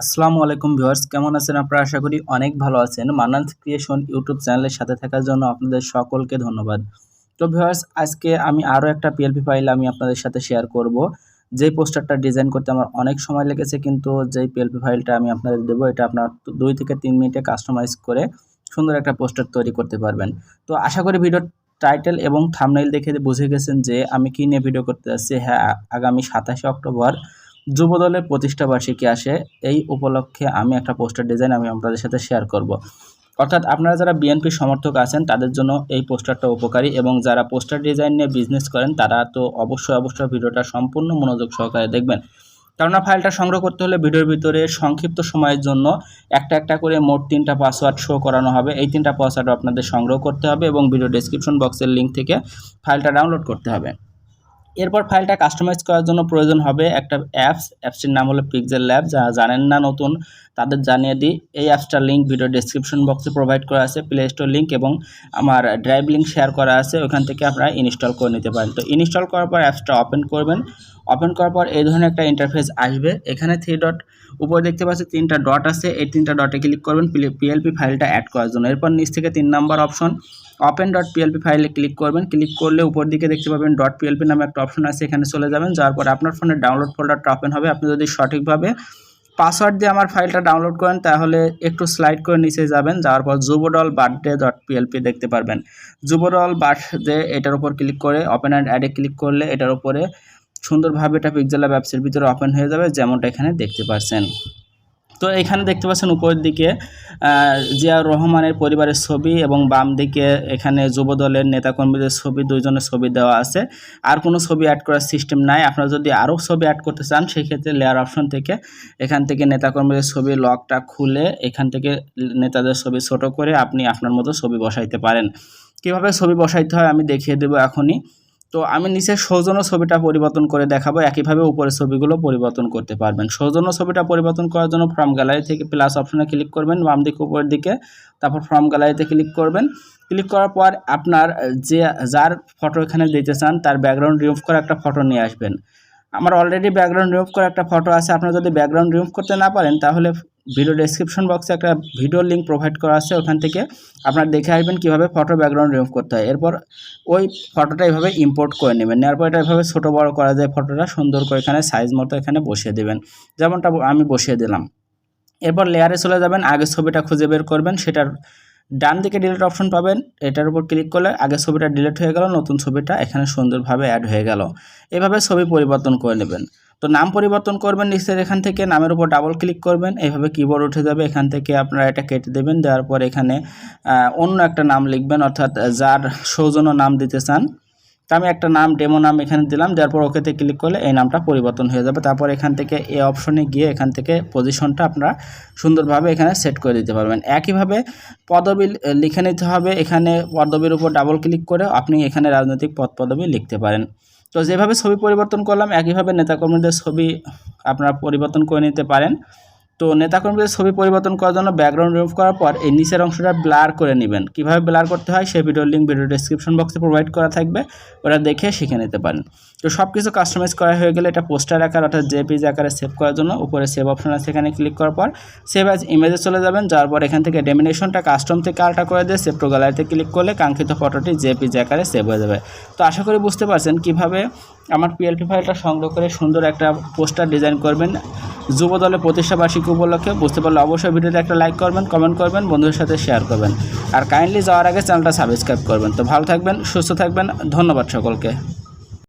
আসসালামু আলাইকুম ভিউয়ার্স, কেমন আছেন আপনারা? আশা করি অনেক ভালো আছেন। মান্নান ক্রিয়েশন ইউটিউব চ্যানেলের সাথে থাকার জন্য আপনাদের সকলকে ধন্যবাদ। তো ভিউয়ার্স, আজকে আমি আরও একটা পিএলপি ফাইল আমি আপনাদের সাথে শেয়ার করব। যেই পোস্টারটা ডিজাইন করতে আমার অনেক সময় লেগেছে, কিন্তু যেই পিএলপি ফাইলটা আমি আপনাদের দেবো এটা আপনার 2 থেকে 3 মিনিটে কাস্টমাইজ করে সুন্দর একটা পোস্টার তৈরি করতে পারবেন। তো আশা করি ভিডিওর টাইটেল এবং থাম্বনেইল দেখে বুঝে গেছেন যে আমি কী নিয়ে ভিডিও করতে যাচ্ছি। হ্যাঁ, আগামী 27শে অক্টোবর যুবদলের প্রতিষ্ঠাবার্ষিকী আসে। এই উপলক্ষে আমি একটা পোস্টার ডিজাইন আমি আপনাদের সাথে শেয়ার করব। অর্থাৎ আপনারা যারা বিএনপি সমর্থক আছেন তাদের জন্য এই পোস্টারটা উপকারী, এবং যারা পোস্টার ডিজাইন নিয়ে বিজনেস করেন তারা তো অবশ্যই ভিডিওটা সম্পূর্ণ মনোযোগ সহকারে দেখবেন। কেননা ফাইলটা সংগ্রহ করতে হলে ভিডিওর ভিতরে সংক্ষিপ্ত সময়ের জন্য একটা করে মোট 3টা পাসওয়ার্ড শো করানো হবে। এই 3টা পাসওয়ার্ড আপনাদের সংগ্রহ করতে হবে এবং ভিডিও ডেসক্রিপশন বক্সের লিঙ্ক থেকে ফাইলটা ডাউনলোড করতে হবে। এরপর ফাইলটা কাস্টমাইজ করার জন্য প্রয়োজন হবে একটা অ্যাপসটির নাম হলো pixellab। যারা জানেন না নতুন তাদের জানিয়ে দিই, এই অ্যাপসটার লিঙ্ক ভিডিও ডেসক্রিপশন বক্সে প্রোভাইড করা আছে, প্লে স্টোর লিঙ্ক এবং আমার ড্রাইভ লিঙ্ক শেয়ার করা আছে, ওখান থেকে আপনারা ইনস্টল করে নিতে পারেন। তো ইনস্টল করার পর অ্যাপসটা ওপেন করবেন। ওপেন করার পর এই ধরনের একটা ইন্টারফেস আসবে। এখানে 3 ডট উপরে দেখতে পাচ্ছি 3টা ডট আছে, এই 3টা ডটে ক্লিক করবেন পিএলপি ফাইলটা অ্যাড করার জন্য। এরপর নিচ থেকে 3 নম্বর অপশন ওপেন ডট পিএলপি ফাইলে ক্লিক করবেন। ক্লিক করলে উপর দিকে দেখতে পাবেন ডট পিএলপি নামে একটা অপশন আছে, এখানে চলে যাবেন। যাওয়ার পর আপনার ফোনের ডাউনলোড ফোল্ডারটা ওপেন হবে। আপনি যদি সঠিকভাবে পাসওয়ার্ড দিয়ে আমার ফাইলটা ডাউনলোড করেন তাহলে একটু স্লাইড করে নিচে যাবেন, যাওয়ার পর যুবদল বার্থডে ডট পিএলপি দেখতে পারবেন। যুবদল বার্থডে এটার উপর ক্লিক করে ওপেন অ্যান্ড অ্যাডে ক্লিক করলে এটার উপরে সুন্দরভাবে এটা পিক্সেলল্যাব অ্যাপসের ভিতরে ওপেন হয়ে যাবে, যেমনটা এখানে দেখতে পাচ্ছেন। তো এখানে দেখতে পাচ্ছেন উপরের দিকে জিয়াউর রহমানের পরিবারের ছবি এবং বাম দিকে এখানে যুবদলের নেতাকর্মীদের ছবি, দুইজনের ছবি দেওয়া আছে। আর কোনো ছবি অ্যাড করার সিস্টেম নাই। আপনারা যদি আরও ছবি অ্যাড করতে চান সেক্ষেত্রে লেয়ার অপশন থেকে এখান থেকে নেতাকর্মীদের ছবি লকটা খুলে এখান থেকে নেতাদের ছবি ছোট করে আপনি আপনার মতো ছবি বসাইতে পারেন। কীভাবে ছবি বসাইতে হয় আমি দেখিয়ে দেবো এখনই। তো আমি নিচে সৌজন্য ছবিটা পরিবর্তন করে দেখাবো, একইভাবে উপরের ছবিগুলো পরিবর্তন করতে পারবেন। সৌজন্য ছবিটা পরিবর্তন করার জন্য ফ্রম গ্যালারি থেকে প্লাস অপশনে ক্লিক করবেন বাম দিকে উপরের দিকে, তারপর ফ্রম গ্যালারিতে ক্লিক করবেন। ক্লিক করার পর আপনার যার ফটো এখানে দিতে চান তার ব্যাকগ্রাউন্ড রিমুভ করে একটা ফটো নিয়ে আসবেন। আমার অলরেডি ব্যাকগ্রাউন্ড রিমুভ করে একটা ফটো আছে। আপনারা যদি ব্যাকগ্রাউন্ড রিমুভ করতে না পারেন তাহলে ভিডিও ডেসক্রিপশন বক্সে একটা ভিডিও লিঙ্ক প্রোভাইড করা আছে, ওখান থেকে আপনারা দেখে আসবেন কীভাবে ফটো ব্যাকগ্রাউন্ড রিমুভ করতে হয়। এরপর ওই ফটোটা এইভাবে ইম্পোর্ট করে নেবেন। নেওয়ার পর এটা এভাবে ছোটো বড়ো করা যায়, ফটোটা সুন্দর করে এখানে সাইজ মতো এখানে বসিয়ে দেবেন, যেমনটা আমি বসিয়ে দিলাম। এরপর লেয়ারে চলে যাবেন, আগের ছবিটা খুঁজে বের করবেন, সেটার ডান দিকে ডিলিট অপশন পাবেন, এটার উপর ক্লিক করলে আগের ছবিটা ডিলিট হয়ে গেল, নতুন ছবিটা এখানে সুন্দরভাবে অ্যাড হয়ে গেল। এভাবে ছবি পরিবর্তন করে নেবেন। তো নাম পরিবর্তন করবেন নিচের এখান থেকে নামের উপর ডাবল ক্লিক করবেন, এইভাবে কিবোর্ড উঠে যাবে। এখান থেকে আপনারা এটা কেটে দেবেন, দেওয়ার পর এখানে অন্য একটা নাম লিখবেন, অর্থাৎ যার সৌজন্য নাম দিতে চান। তো আমি একটা নাম ডেমো নাম এখানে দিলাম, দেওয়ার পর ওকেতে ক্লিক করলে এই নামটা পরিবর্তন হয়ে যাবে। তারপর এখান থেকে এই অপশনে গিয়ে এখান থেকে পজিশনটা আপনারা সুন্দরভাবে এখানে সেট করে দিতে পারবেন। একইভাবে পদবি লিখে নিতে হবে। এখানে পদবির উপর ডাবল ক্লিক করে আপনি এখানে রাজনৈতিক পদ পদবি লিখতে পারেন। তো যেভাবে ছবি পরিবর্তন করলাম একইভাবে নেতাকর্মীদের ছবি আপনারা পরিবর্তন করে নিতে পারেন। তো নেতাকর্মীদের ছবি পরিবর্তন করার জন্য ব্যাকগ্রাউন্ড রিমুভ করার পর এই নিচের অংশটা ব্লার করে নেবেন। কীভাবে ব্লার করতে হয় সেই ভিডিওর লিঙ্ক ভিডিও ডেসক্রিপশন বক্সে প্রোভাইড করা থাকবে, ওটা দেখে শিখে নিতে পারেন। তো সব কিছু কাস্টমাইজ করা হয়ে গেলে এটা পোস্টার আকার অর্থাৎ জেপিজি আকারে সেভ করার জন্য উপরে সেভ অপশন আছে, এখানে ক্লিক করার পর সেভ অ্যাজ ইমেজে চলে যাবেন। যাওয়ার পর এখান থেকে ডেমিনেশনটা কাস্টম থেকে আলটা করে দিয়ে সেভ টু গ্যালারিতে ক্লিক করলে কাঙ্ক্ষিত ফটোটি জেপিজি আকারে সেভ হয়ে যাবে। তো আশা করি বুঝতে পারছেন কীভাবে আমার পিএলপি ফাইলটা সংগ্রহ করে সুন্দর একটা পোস্টার ডিজাইন করবেন যুবদলের প্রতিষ্ঠাবার্ষিকী উপলক্ষে। বুঝতে পারলে অবশ্যই ভিডিওতে একটা লাইক করবেন, কমেন্ট করবেন, বন্ধুদের সাথে শেয়ার করবেন, আর কাইন্ডলি যাওয়ার আগে চ্যানেলটা সাবস্ক্রাইব করবেন। তো ভালো থাকবেন, সুস্থ থাকবেন, ধন্যবাদ সকলকে।